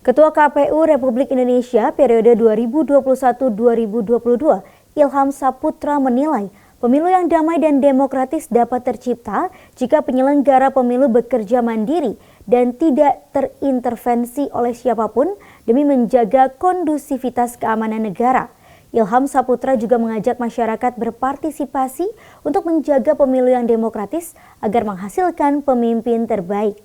Ketua KPU Republik Indonesia periode 2021-2022, Ilham Saputra menilai pemilu yang damai dan demokratis dapat tercipta jika penyelenggara pemilu bekerja mandiri dan tidak terintervensi oleh siapapun demi menjaga kondusivitas keamanan negara. Ilham Saputra juga mengajak masyarakat berpartisipasi untuk menjaga pemilu yang demokratis agar menghasilkan pemimpin terbaik.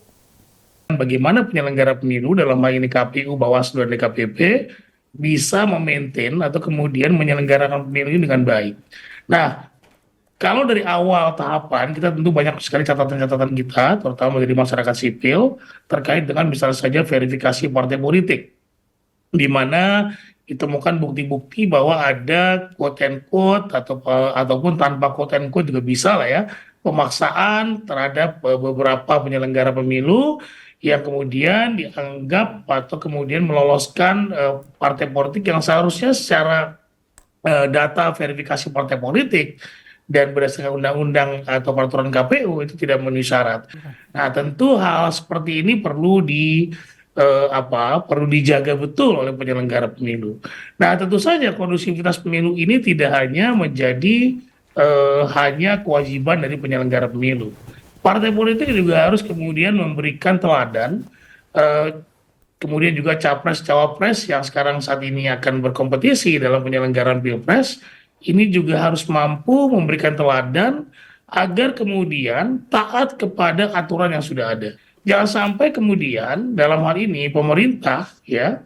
Bagaimana penyelenggara pemilu dalam hal ini KPU, Bawaslu, dan DKPP bisa memaintain atau kemudian menyelenggarakan pemilu ini dengan baik. Nah, kalau dari awal tahapan kita tentu banyak sekali catatan-catatan kita, terutama dari masyarakat sipil terkait dengan misalnya saja verifikasi partai politik, di mana ditemukan bukti-bukti bahwa ada quote and quote ataupun tanpa quote and quote juga bisa lah ya, pemaksaan terhadap beberapa penyelenggara pemilu yang kemudian dianggap atau kemudian meloloskan partai politik yang seharusnya secara data verifikasi partai politik dan berdasarkan undang-undang atau peraturan KPU itu tidak memenuhi syarat. Nah, tentu hal seperti ini perlu dijaga betul oleh penyelenggara pemilu. Nah, tentu saja kondusivitas pemilu ini tidak hanya menjadi hanya kewajiban dari penyelenggara pemilu. Partai politik juga harus kemudian memberikan teladan, kemudian juga capres-cawapres yang sekarang saat ini akan berkompetisi dalam penyelenggaraan Pilpres, ini juga harus mampu memberikan teladan agar kemudian taat kepada aturan yang sudah ada. Jangan sampai kemudian dalam hal ini pemerintah yang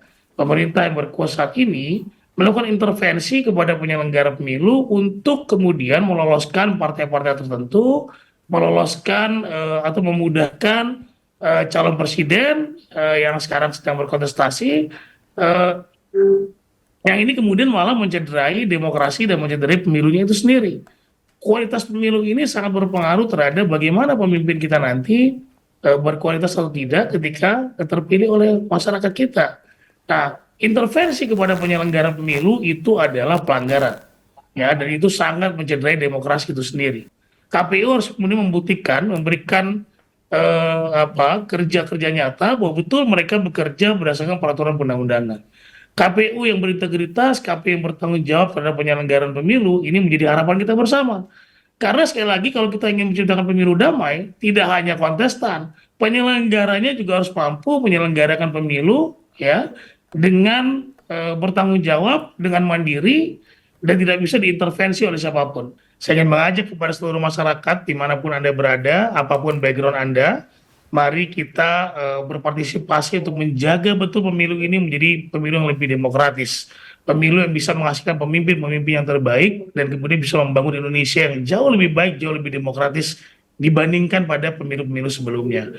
berkuasa saat ini melakukan intervensi kepada penyelenggara pemilu untuk kemudian meloloskan partai-partai tertentu, meloloskan atau memudahkan calon presiden yang sekarang sedang berkontestasi, yang ini kemudian malah mencederai demokrasi dan mencederai pemilunya itu sendiri. Kualitas pemilu ini sangat berpengaruh terhadap bagaimana pemimpin kita nanti berkualitas atau tidak ketika terpilih oleh masyarakat kita. Nah, intervensi kepada penyelenggara pemilu itu adalah pelanggaran, ya, dan itu sangat mencederai demokrasi itu sendiri. KPU harus kemudian memberikan kerja-kerja nyata bahwa betul mereka bekerja berdasarkan peraturan perundang-undangan. KPU yang berintegritas, KPU yang bertanggung jawab terhadap penyelenggaraan pemilu, ini menjadi harapan kita bersama. Karena sekali lagi kalau kita ingin menciptakan pemilu damai, tidak hanya kontestan, penyelenggaranya juga harus mampu menyelenggarakan pemilu ya dengan bertanggung jawab, dengan mandiri, dan tidak bisa diintervensi oleh siapapun. Saya ingin mengajak kepada seluruh masyarakat dimanapun Anda berada, apapun background Anda, mari kita berpartisipasi untuk menjaga betul pemilu ini menjadi pemilu yang lebih demokratis. Pemilu yang bisa menghasilkan pemimpin-pemimpin yang terbaik dan kemudian bisa membangun Indonesia yang jauh lebih baik, jauh lebih demokratis dibandingkan pada pemilu-pemilu sebelumnya.